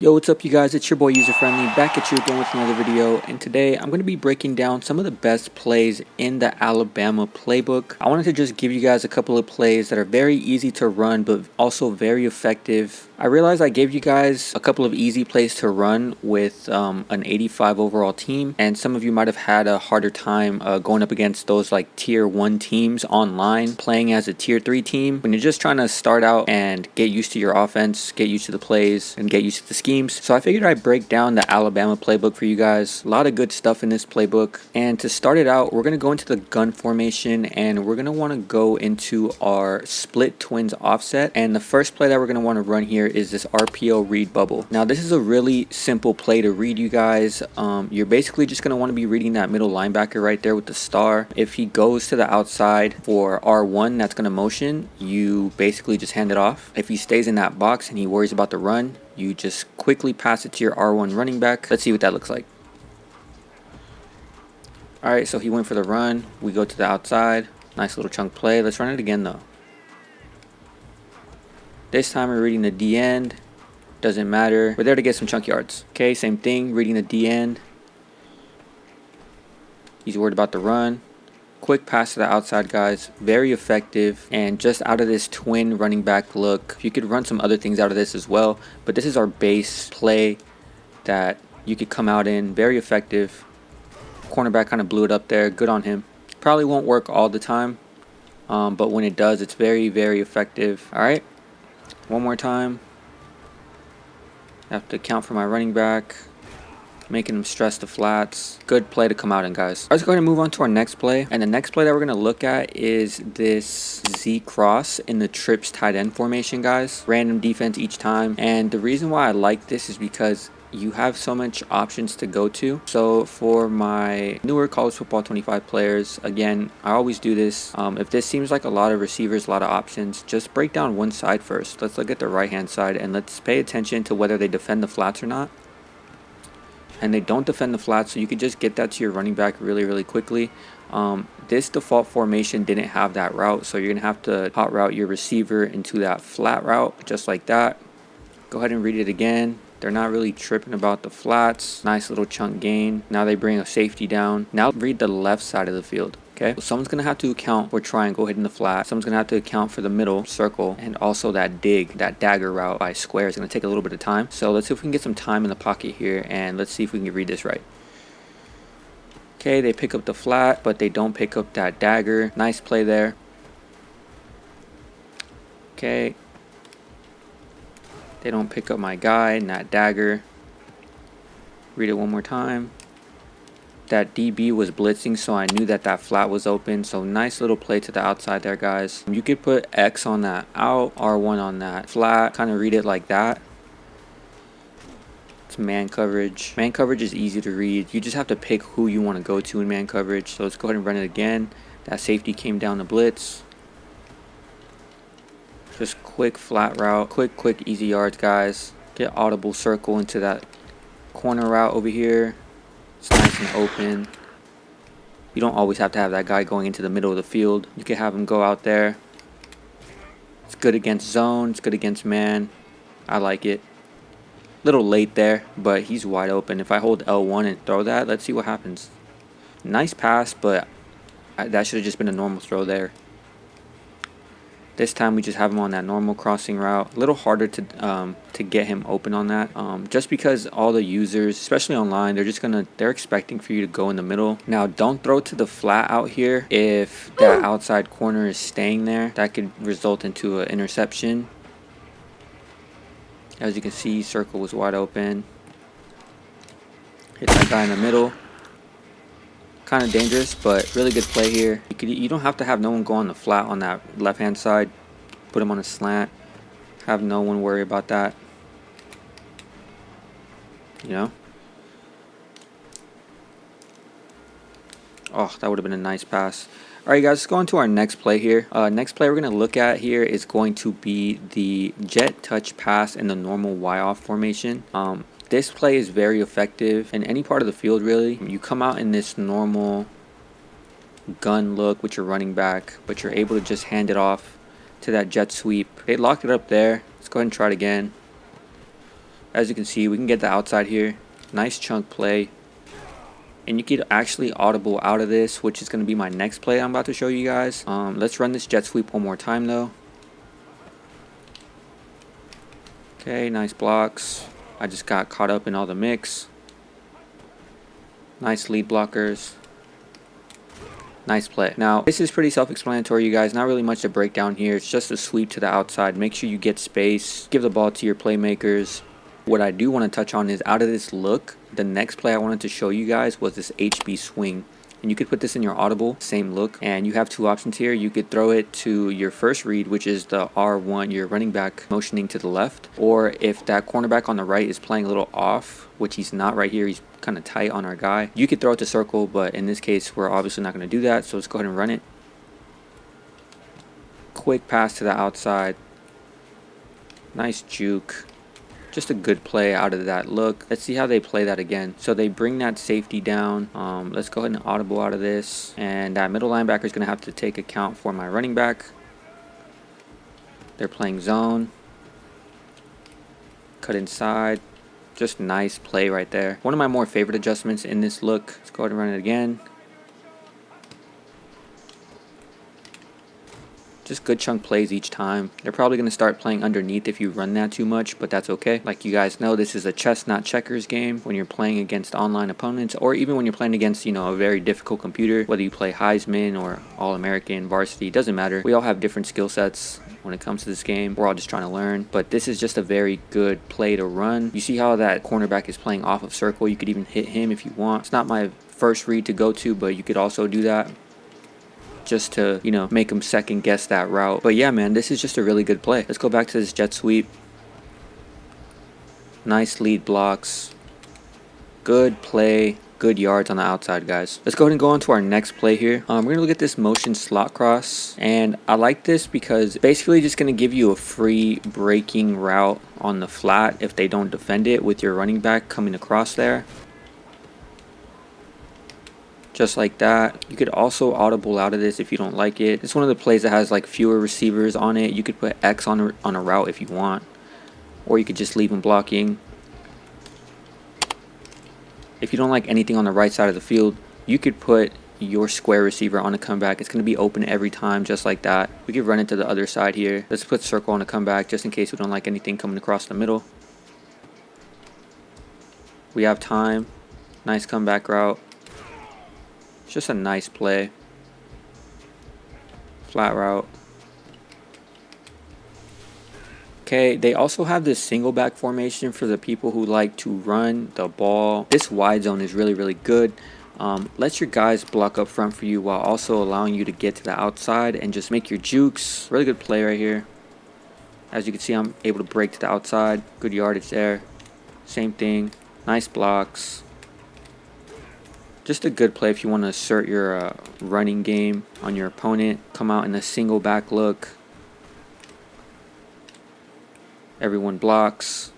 Yo, what's up you guys? It's your boy User Friendly back at you again with another video, and today I'm going to be breaking down some of the best plays in the Alabama playbook. I wanted to just give you guys a couple of plays that are very easy to run but also very effective. I realized I gave you guys a couple of easy plays to run with an 85 overall team, and some of you might have had a harder time going up against those like tier 1 teams online playing as a tier 3 team. When you're just trying to start out and get used to your offense, get used to the plays, and get used to the schemes. So I figured I'd break down the Alabama playbook for you guys. A lot of good stuff in this playbook. And to start it out, we're going to go into the gun formation, and we're going to want to go into our split twins offset. And the first play that we're going to want to run here is this RPO read bubble. Now this is a really simple play to read, you guys. You're basically just going to want to be reading that middle linebacker right there with the star. If he goes to the outside for R1, that's going to motion, you basically just hand it off. If he stays in that box and he worries about the run, you just quickly pass it to your R1 running back. Let's see what that looks like. Alright, so he went for the run. We go to the outside. Nice little chunk play. Let's run it again though. This time we're reading the D end. Doesn't matter. We're there to get some chunk yards. Okay, same thing. Reading the D end. He's worried about the run. Quick pass to the outside, guys. Very effective. And just out of this twin running back look, you could run some other things out of this as well, but this is our base play that you could come out in. Very effective. Cornerback kind of blew it up there. Good on him. Probably won't work all the time, but when it does, it's very, very effective. All right, one more time. I have to count for my running back, making him stress the flats. Good play to come out in, guys. Let's go ahead and move on to our next play. And the next play that we're going to look at is this Z cross in the trips tight end formation, guys. Random defense each time. And the reason why I like this is because you have so much options to go to. So for my newer college football 25 players, again, I always do this. If this seems like a lot of receivers, a lot of options, just break down one side first. Let's look at the right hand side and let's pay attention to whether they defend the flats or not. And they don't defend the flats, so you could just get that to your running back really quickly. This default formation didn't have that route, so you're gonna have to hot route your receiver into that flat route just like that. Go ahead and read it again. They're not really tripping about the flats. Nice little chunk gain. Now they bring a safety down. Now read the left side of the field. Okay, so someone's going to have to account for triangle hitting the flat. Someone's going to have to account for the middle circle, and also that dig, that dagger route by square is going to take a little bit of time. So let's see if we can get some time in the pocket here, and let's see if we can read this right. Okay, they pick up the flat, but they don't pick up that dagger. Nice play there. Okay. They don't pick up my guy and that dagger. Read it one more time. That DB was blitzing, so I knew that that flat was open. So nice little play to the outside there, guys. You could put X on that out, R1 on that flat. Kind of read it like that. It's man coverage. Man coverage is easy to read. You just have to pick who you want to go to in man coverage. So let's go ahead and run it again. That safety came down the blitz. Just quick flat route. Quick easy yards, guys. Get audible circle into that corner route over here. It's nice and open. You don't always have to have that guy going into the middle of the field. You can have him go out there. It's good against zone. It's good against man. I like it. Little late there, but he's wide open. If I hold L1 and throw that, let's see what happens. Nice pass, but that should have just been a normal throw there. This time we just have him on that normal crossing route. A little harder to get him open on that. Just because all the users, especially online, they're expecting for you to go in the middle. Now don't throw to the flat out here. If that outside corner is staying there, that could result into an interception. As you can see, circle was wide open. Hit that guy in the middle. Kind of dangerous, but really good play here. You don't have to have no one go on the flat on that left hand side. Put him on a slant. Have no one worry about that. You know? Oh, that would have been a nice pass. Alright guys, let's go on to our next play here. Next play we're going to look at here is going to be the jet touch pass in the normal Y-off formation. This play is very effective in any part of the field, really. You come out in this normal gun look with your running back, but you're able to just hand it off to that jet sweep. They locked it up there. Let's go ahead and try it again. As you can see, we can get the outside here. Nice chunk play. And you could actually audible out of this, which is going to be my next play I'm about to show you guys. Let's run this jet sweep one more time though. Okay, nice blocks. I just got caught up in all the mix. Nice lead blockers. Nice play. Now, this is pretty self-explanatory, you guys. Not really much to break down here. It's just a sweep to the outside. Make sure you get space. Give the ball to your playmakers. What I do want to touch on is out of this look, the next play I wanted to show you guys was this HB swing. And you could put this in your audible, same look. And you have two options here. You could throw it to your first read, which is the R1, your running back motioning to the left. Or if that cornerback on the right is playing a little off, which he's not right here, he's kind of tight on our guy, you could throw it to circle, but in this case, we're obviously not going to do that. So let's go ahead and run it. Quick pass to the outside. Nice juke. Just a good play out of that look. Let's see how they play that again. So they bring that safety down. Let's go ahead and audible out of this. And that middle linebacker is going to have to take account for my running back. They're playing zone. Cut inside. Just nice play right there. One of my more favorite adjustments in this look. Let's go ahead and run it again. Just good chunk plays each time. They're probably going to start playing underneath if you run that too much, but that's okay. Like you guys know, this is a chess, not checkers game when you're playing against online opponents, or even when you're playing against, you know, a very difficult computer, whether you play Heisman or All-American, varsity, doesn't matter. We all have different skill sets when it comes to this game. We're all just trying to learn, but this is just a very good play to run. You see how that cornerback is playing off of circle. You could even hit him if you want. It's not my first read to go to, but you could also do that, just to, you know, make them second guess that route. But yeah, man, this is just a really good play. Let's go back to this jet sweep. Nice lead blocks. Good play. Good yards on the outside, guys. Let's go ahead and go on to our next play here. We're going to look at this motion slot cross. And I like this because basically just going to give you a free breaking route on the flat if they don't defend it with your running back coming across there. Just like that. You could also audible out of this if you don't like it. It's one of the plays that has like fewer receivers on it. You could put X on a route if you want, or you could just leave them blocking. If you don't like anything on the right side of the field, you could put your square receiver on a comeback. It's going to be open every time, just like that. We could run it to the other side here. Let's put circle on a comeback just in case we don't like anything coming across the middle. We have time. Nice comeback route. It's just a nice play. Flat route. Okay, they also have this single back formation for the people who like to run the ball. This wide zone is really, really good. Lets your guys block up front for you while also allowing you to get to the outside and just make your jukes. Really good play right here. As you can see, I'm able to break to the outside. Good yardage there. Same thing. Nice blocks. Just a good play if you want to assert your running game on your opponent. Come out in a single back look. Everyone blocks.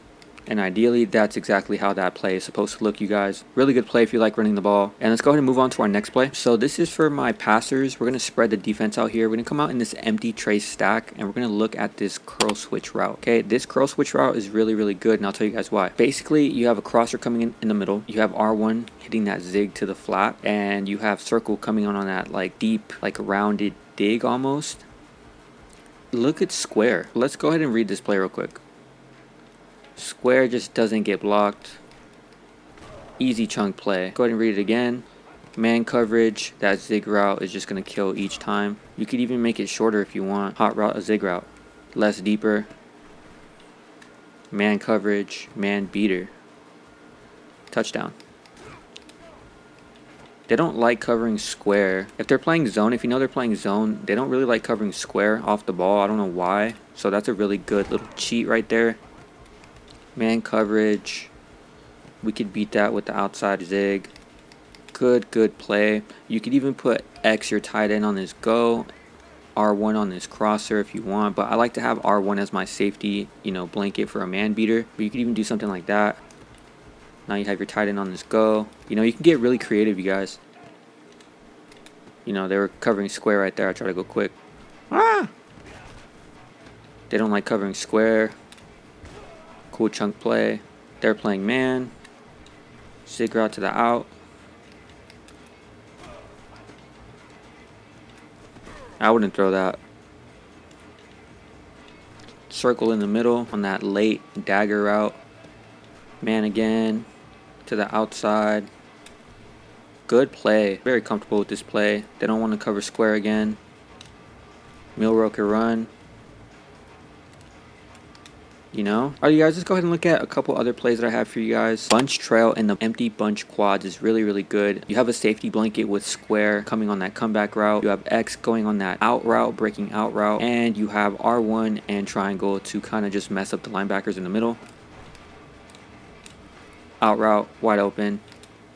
And ideally, that's exactly how that play is supposed to look, you guys. Really good play if you like running the ball. And let's go ahead and move on to our next play. So this is for my passers. We're going to spread the defense out here. We're going to come out in this empty trace stack, and we're going to look at this curl switch route. Okay, this curl switch route is really, really good, and I'll tell you guys why. Basically, you have a crosser coming in the middle. You have R1 hitting that zig to the flat, and you have circle coming on that like deep, like rounded dig almost. Look at square. Let's go ahead and read this play real quick. Square just doesn't get blocked. Easy chunk play. Go ahead and read it again. Man coverage, that zig route is just going to kill each time. You could even make it shorter if you want. Hot route, a zig route. Less deeper. Man coverage, man beater. Touchdown. They don't like covering square. If they're playing zone, if you know they're playing zone, they don't really like covering square off the ball. I don't know why. So that's a really good little cheat right there. Man coverage. We could beat that with the outside zig. Good play. You could even put X your tight end on this go. R1 on this crosser if you want. But I like to have R1 as my safety, you know, blanket for a man beater. But you could even do something like that. Now you have your tight end on this go. You know, you can get really creative, you guys. You know, they were covering square right there. I try to go quick. Ah! They don't like covering square. Cool chunk play. They're playing man. Zig route to the out. I wouldn't throw that. Circle in the middle on that late dagger route. Man again to the outside. Good play. Very comfortable with this play. They don't want to cover square again. Milrow can run. You know? Alright, you guys, let's go ahead and look at a couple other plays that I have for you guys. Bunch trail and the empty bunch quads is really, really good. You have a safety blanket with square coming on that comeback route. You have X going on that out route, breaking out route. And you have R1 and triangle to kind of just mess up the linebackers in the middle. Out route, wide open,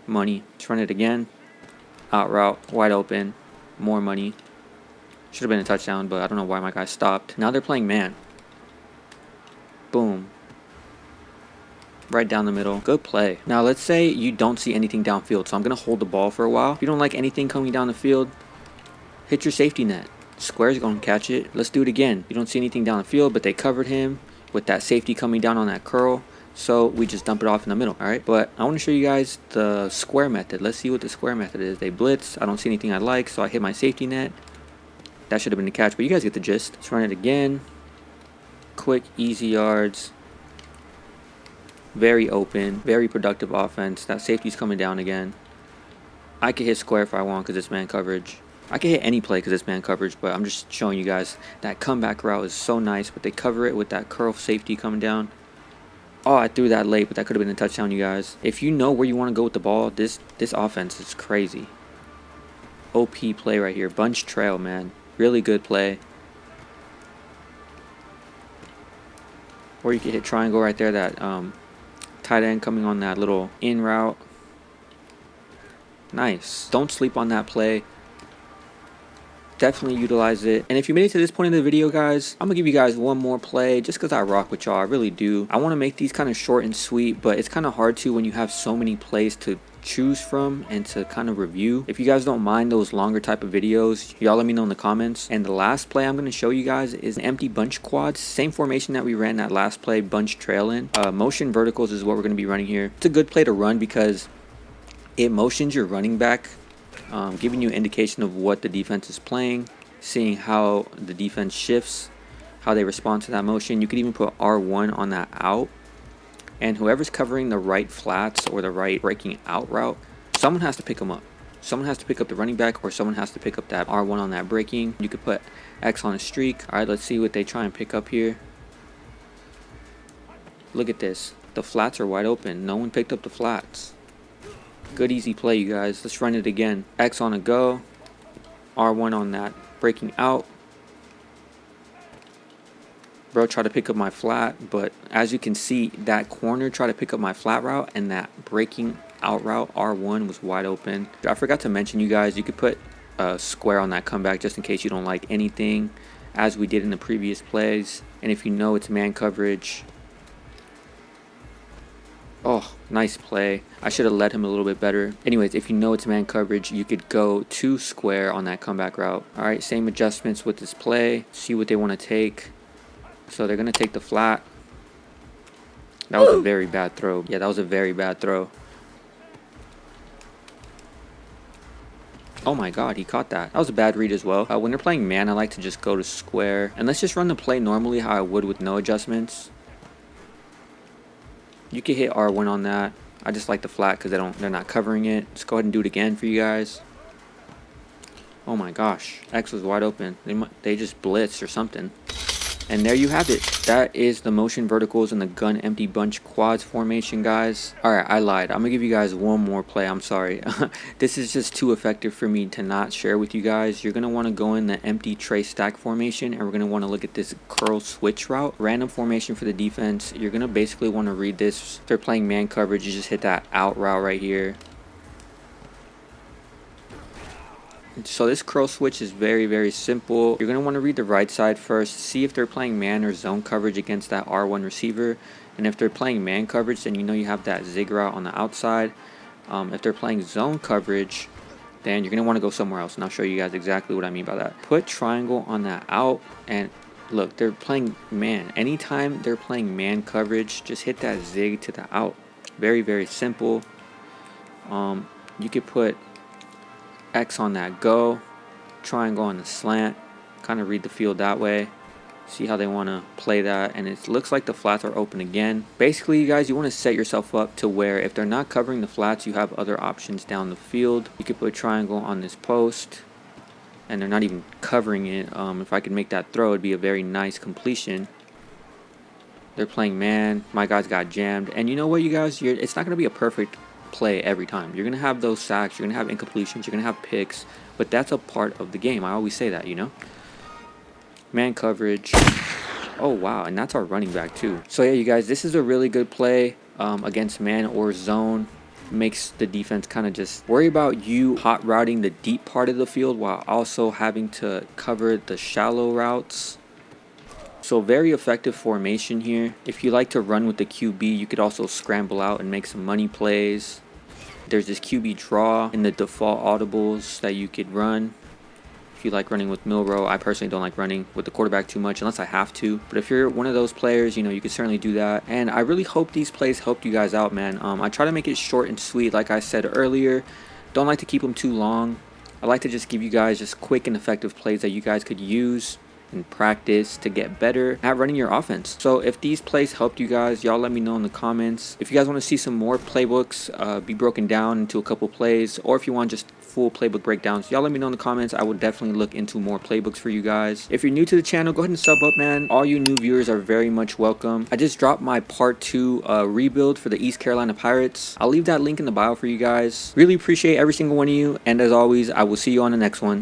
money. Let's run it again. Out route, wide open, more money. Should have been a touchdown, but I don't know why my guy stopped. Now they're playing man. Boom. Right down the middle. Good play. Now let's say you don't see anything downfield, so I'm going to hold the ball for a while. If you don't like anything coming down the field, hit your safety net. Square's going to catch it. Let's do it again. You don't see anything down the field, but they covered him with that safety coming down on that curl. So we just dump it off in the middle. Alright, but I want to show you guys the square method. Let's see what the square method is. They blitz. I don't see anything I like, so I hit my safety net. That should have been the catch, but you guys get the gist. Let's run it again. Quick, easy yards. Very open, very productive offense. That safety's coming down again. I could hit square if I want because it's man coverage. I could hit any play because it's man coverage, but I'm just showing you guys that comeback route is so nice, but they cover it with that curl safety coming down. Oh, I threw that late, but that could have been a touchdown, you guys. If you know where you want to go with the ball, this offense is crazy. OP play right here. Bunch trail, man. Really good play. Or you could hit triangle right there, that tight end coming on that little in route. Nice. Don't sleep on that play. Definitely utilize it. And if you made it to this point in the video, guys, I'm going to give you guys one more play just because I rock with y'all. I really do. I want to make these kind of short and sweet, but it's kind of hard to when you have so many plays to choose from and to kind of review. If you guys don't mind those longer type of videos, y'all let me know in the comments. And the last play I'm going to show you guys is an empty bunch quads. Same formation that we ran that last play, bunch trail in. Motion verticals is what we're going to be running here. It's a good play to run because it motions your running back, giving you an indication of what the defense is playing, seeing how the defense shifts, how they respond to that motion. You could even put R1 on that out. And whoever's covering the right flats or the right breaking out route, someone has to pick them up. Someone has to pick up the running back, or someone has to pick up that R1 on that breaking. You could put X on a streak. All right, let's see what they try and pick up here. Look at this. The flats are wide open. No one picked up the flats. Good, easy play, you guys. Let's run it again. X on a go. R1 on that breaking out. Bro tried to pick up my flat, but as you can see, that corner tried to pick up my flat route, and that breaking out route, R1, was wide open. I forgot to mention, you guys, you could put a square on that comeback just in case you don't like anything, as we did in the previous plays. And if you know it's man coverage. Oh, nice play. I should have led him a little bit better. Anyways, if you know it's man coverage, you could go to square on that comeback route. All right, same adjustments with this play. See what they want to take. So they're going to take the flat. That was a very bad throw. Yeah, that was a very bad throw. Oh my god, he caught that. That was a bad read as well. When they're playing man, I like to just go to square. And let's just run the play normally how I would with no adjustments. You can hit R1 on that. I just like the flat because they're not covering it. Let's go ahead and do it again for you guys. Oh my gosh. X was wide open. They just blitzed or something. And there you have it. That is the motion verticals and the gun empty bunch quads formation, guys. Alright, I lied. I'm going to give you guys one more play. I'm sorry. This is just too effective for me to not share with you guys. You're going to want to go in the empty tray stack formation, and we're going to want to look at this curl switch route. Random formation for the defense. You're going to basically want to read this. If they're playing man coverage, you just hit that out route right here. So this curl switch is very, very simple. You're going to want to read the right side first. See if they're playing man or zone coverage against that R1 receiver. And if they're playing man coverage, then you know you have that zig route on the outside. If they're playing zone coverage, then you're going to want to go somewhere else. And I'll show you guys exactly what I mean by that. Put triangle on that out and Look, they're playing man. Anytime they're playing man coverage, just hit that zig to the out. Very, very simple. You could put X on that go, triangle on the slant, kind of read the field that way. See how they want to play that, and it looks like the flats are open again. Basically, you guys, you want to set yourself up to where if they're not covering the flats, you have other options down the field. You could put triangle on this post, and they're not even covering it. If I could make that throw, it'd be a very nice completion. They're playing man. My guys got jammed, and you know what, you guys, it's not going to be a perfect play every time. You're going to have those sacks, you're going to have incompletions, you're going to have picks, but that's a part of the game. I always say that, you know. Man coverage. Oh wow, and that's our running back too. So yeah, you guys, this is a really good play against man or zone. Makes the defense kind of just worry about you hot routing the deep part of the field while also having to cover the shallow routes. So very effective formation here. If you like to run with the QB, you could also scramble out and make some money plays. There's this QB draw in the default audibles that you could run. If you like running with Milrow, I personally don't like running with the quarterback too much unless I have to. But if you're one of those players, you know, you can certainly do that. And I really hope these plays helped you guys out, man. I try to make it short and sweet, like I said earlier. Don't like to keep them too long. I like to just give you guys just quick and effective plays that you guys could use in practice to get better at running your offense. So if these plays helped you guys, y'all let me know in the comments. If you guys want to see some more playbooks be broken down into a couple plays, or if you want just full playbook breakdowns, y'all let me know in the comments. I will definitely look into more playbooks for you guys. If you're new to the channel, go ahead and sub up, man. All you new viewers are very much welcome. I just dropped my part 2 rebuild for the East Carolina Pirates. I'll leave that link in the bio for you guys. Really appreciate every single one of you, and as always, I will see you on the next one.